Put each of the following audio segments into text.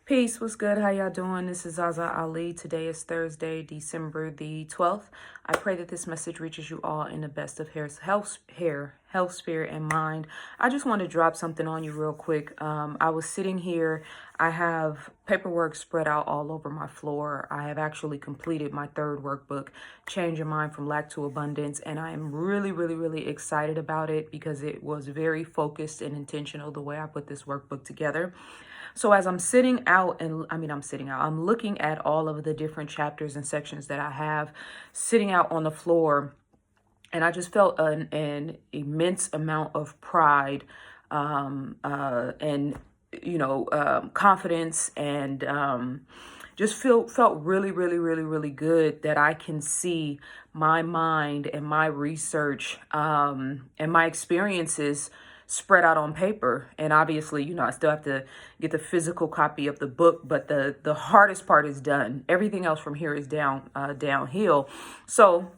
Peace, what's good? How y'all doing? This is ZaZa Ali. Today is Thursday, December the 12th. I pray that this message reaches you all in the best of health, spirit, and mind. I just want to drop something on you real quick. I was sitting here. I have paperwork spread out all over my floor. I have actually completed my third workbook, Change Your Mind from Lack to Abundance, and I am really excited about it because it was very focused and intentional the way I put this workbook together. So as I'm I'm looking at all of the different chapters and sections that I have sitting out on the floor, and I just felt an immense amount of pride and confidence, and just felt really good that I can see my mind and my research and my experiences spread out on paper. And obviously, I still have to get the physical copy of the book, but the hardest part is done. Everything else from here is downhill. So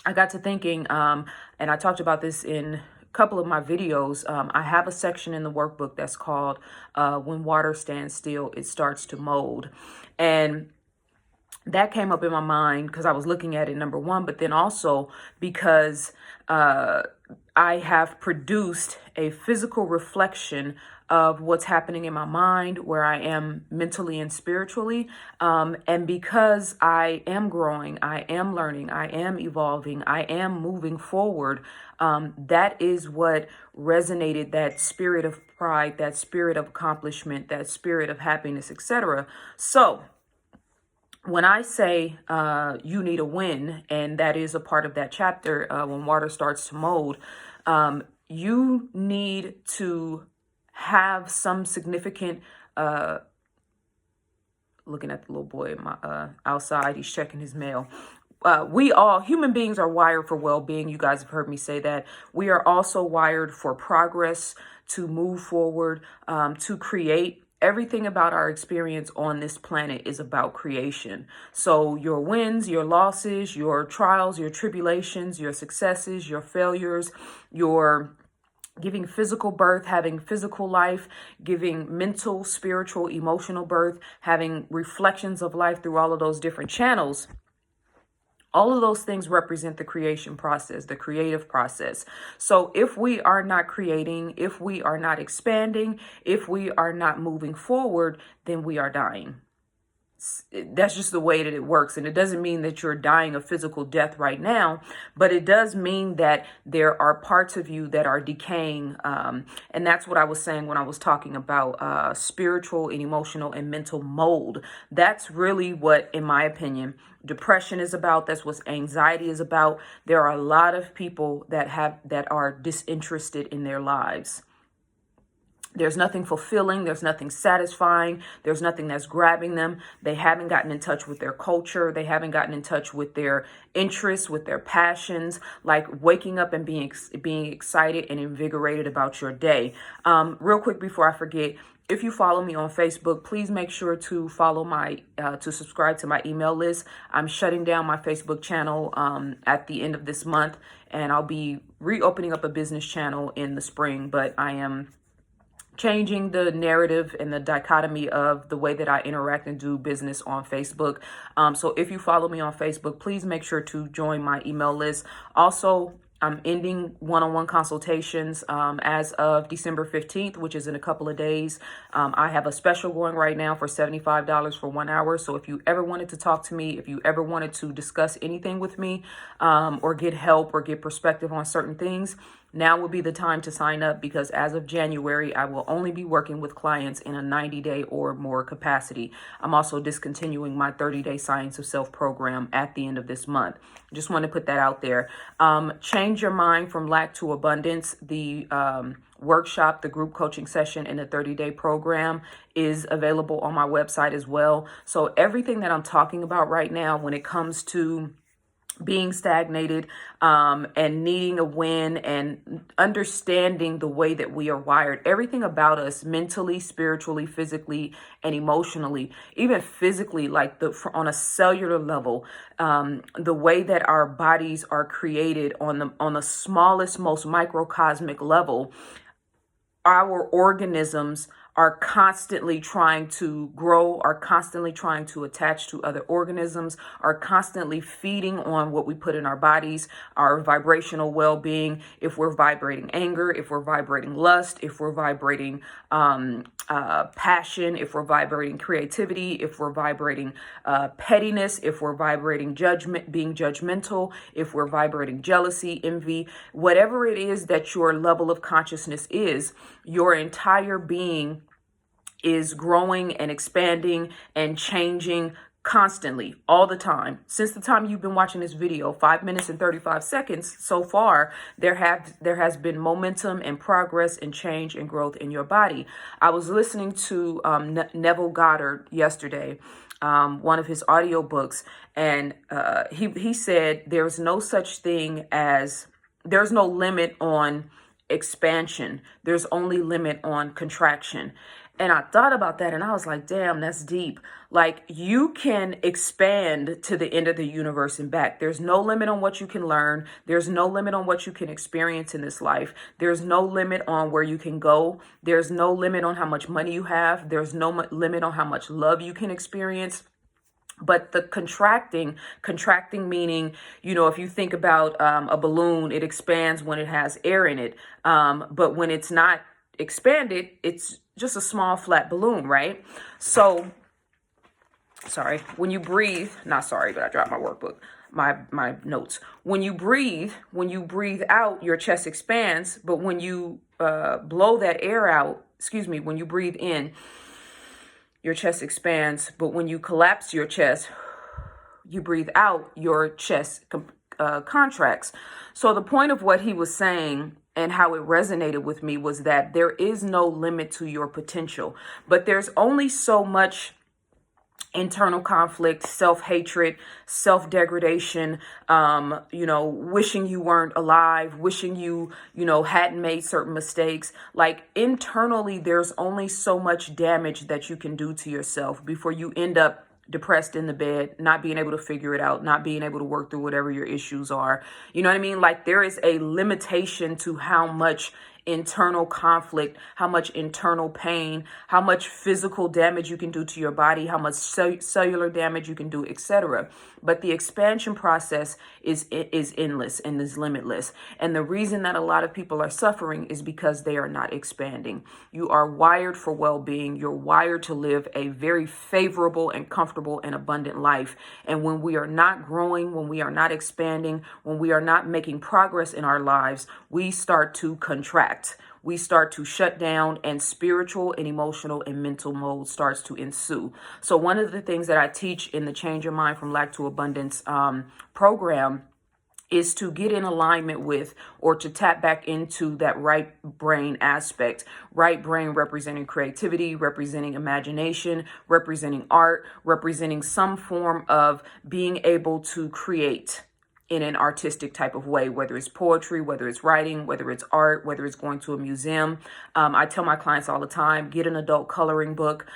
I got to thinking, and I talked about this in a couple of my videos. I have a section in the workbook that's called When Water Stands Still, It Starts to Mold. And that came up in my mind because I was looking at it, number one, but then also because I have produced a physical reflection of what's happening in my mind, where I am mentally and spiritually. And because I am growing, I am learning, I am evolving, I am moving forward. That is what resonated, that spirit of pride, that spirit of accomplishment, that spirit of happiness, etc. So when I say you need a win, and that is a part of that chapter, when water starts to mold, you need to have some significant, looking at the little boy outside, he's checking his mail. We all, human beings, are wired for well-being. You guys have heard me say that. We are also wired for progress, to move forward, to create. Everything about our experience on this planet is about creation. So your wins, your losses, your trials, your tribulations, your successes, your failures, your giving physical birth, having physical life, giving mental, spiritual, emotional birth, having reflections of life through all of those different channels. All of those things represent the creation process, the creative process. So if we are not creating, if we are not expanding, if we are not moving forward, then we are dying. That's just the way that it works. And it doesn't mean that you're dying a physical death right now, but it does mean that there are parts of you that are decaying. And that's what I was saying when I was talking about spiritual and emotional and mental mold. That's really what, in my opinion, depression is about. That's what anxiety is about. There are a lot of people that are disinterested in their lives. There's nothing fulfilling. There's nothing satisfying. There's nothing that's grabbing them. They haven't gotten in touch with their culture. They haven't gotten in touch with their interests, with their passions, like waking up and being excited and invigorated about your day. Real quick before I forget, if you follow me on Facebook, please make sure to follow to subscribe to my email list. I'm shutting down my Facebook channel at the end of this month, and I'll be reopening up a business channel in the spring, but I am changing the narrative and the dichotomy of the way that I interact and do business on Facebook. So if you follow me on Facebook, please make sure to join my email list. Also, I'm ending one-on-one consultations as of December 15th, which is in a couple of days. I have a special going right now for $75 for 1 hour. So if you ever wanted to talk to me, if you ever wanted to discuss anything with me, or get help or get perspective on certain things, now would be the time to sign up, because as of January, I will only be working with clients in a 90-day or more capacity. I'm also discontinuing my 30-day Science of Self program at the end of this month. Just want to put that out there. Change Your Mind from Lack to Abundance. The workshop, the group coaching session, and the 30-day program is available on my website as well. So everything that I'm talking about right now when it comes to being stagnated and needing a win and understanding the way that we are wired, everything about us mentally, spiritually, physically, and emotionally, even physically, like on a cellular level, the way that our bodies are created on the smallest, most microcosmic level, our organisms are constantly trying to grow, are constantly trying to attach to other organisms, are constantly feeding on what we put in our bodies, our vibrational well-being. If we're vibrating anger, if we're vibrating lust, if we're vibrating passion, if we're vibrating creativity, if we're vibrating pettiness, if we're vibrating judgment, being judgmental, if we're vibrating jealousy, envy, whatever it is that your level of consciousness is, your entire being is growing and expanding and changing constantly, all the time. Since the time you've been watching this video, 5 minutes and 35 seconds so far, there has been momentum and progress and change and growth in your body. I was listening to Neville Goddard yesterday, one of his audiobooks, and he said there's no such thing as, there's no limit on expansion. There's only limit on contraction. And I thought about that and I was like, damn, that's deep. Like, you can expand to the end of the universe and back. There's no limit on what you can learn. There's no limit on what you can experience in this life. There's no limit on where you can go. There's no limit on how much money you have. There's no limit on how much love you can experience. But the contracting meaning, you know, if you think about a balloon, it expands when it has air in it. But when it's not expanded, it's just a small flat balloon, right? So, sorry, when you breathe, not sorry, but I dropped my workbook, my notes. When you breathe out, your chest expands. But when you blow that air out, when you breathe in, your chest expands. But when you collapse your chest, you breathe out, your chest contracts. So the point of what he was saying and how it resonated with me was that there is no limit to your potential, but there's only so much internal conflict, self-hatred, self-degradation, wishing you weren't alive, wishing you hadn't made certain mistakes. Like, internally, there's only so much damage that you can do to yourself before you end up depressed in the bed, not being able to figure it out, not being able to work through whatever your issues are. You know what I mean? Like, there is a limitation to how much internal conflict, how much internal pain, how much physical damage you can do to your body, how much cellular damage you can do, etc. But the expansion process is endless and is limitless. And the reason that a lot of people are suffering is because they are not expanding. You are wired for well-being. You're wired to live a very favorable and comfortable and abundant life. And when we are not growing, when we are not expanding, when we are not making progress in our lives, we start to contract. We start to shut down, and spiritual and emotional and mental mode starts to ensue. So one of the things that I teach in the Change Your Mind from Lack to Abundance program is to get in alignment with, or to tap back into, that right brain aspect. Right brain representing creativity, representing imagination, representing art, representing some form of being able to create in an artistic type of way, whether it's poetry, whether it's writing, whether it's art, whether it's going to a museum. I tell my clients all the time, get an adult coloring book,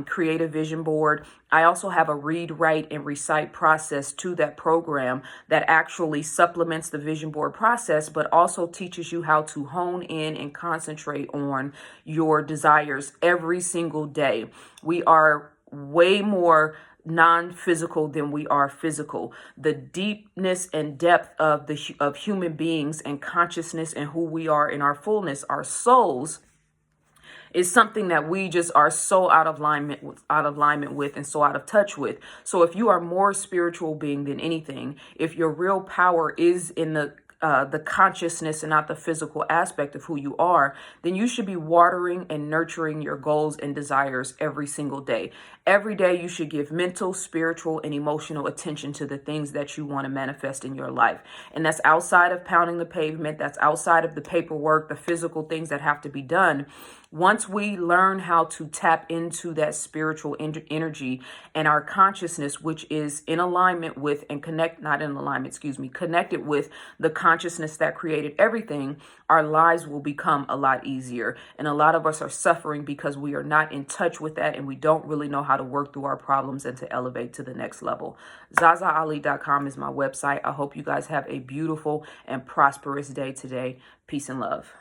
create a vision board. I also have a read, write, and recite process to that program that actually supplements the vision board process, but also teaches you how to hone in and concentrate on your desires every single day. We are way more non-physical than we are physical. The deepness and depth of human beings and consciousness and who we are in our fullness, our souls, is something that we just are so out of alignment with and so out of touch with. So if you are more spiritual being than anything, if your real power is in the consciousness and not the physical aspect of who you are, then you should be watering and nurturing your goals and desires every single day. Every day you should give mental, spiritual, and emotional attention to the things that you want to manifest in your life. And that's outside of pounding the pavement. That's outside of the paperwork, the physical things that have to be done. Once we learn how to tap into that spiritual energy and our consciousness, which is in alignment with and connected with the consciousness that created everything, our lives will become a lot easier. And a lot of us are suffering because we are not in touch with that, and we don't really know how to work through our problems and to elevate to the next level. ZaZaAli.com is my website. I hope you guys have a beautiful and prosperous day today. Peace and love.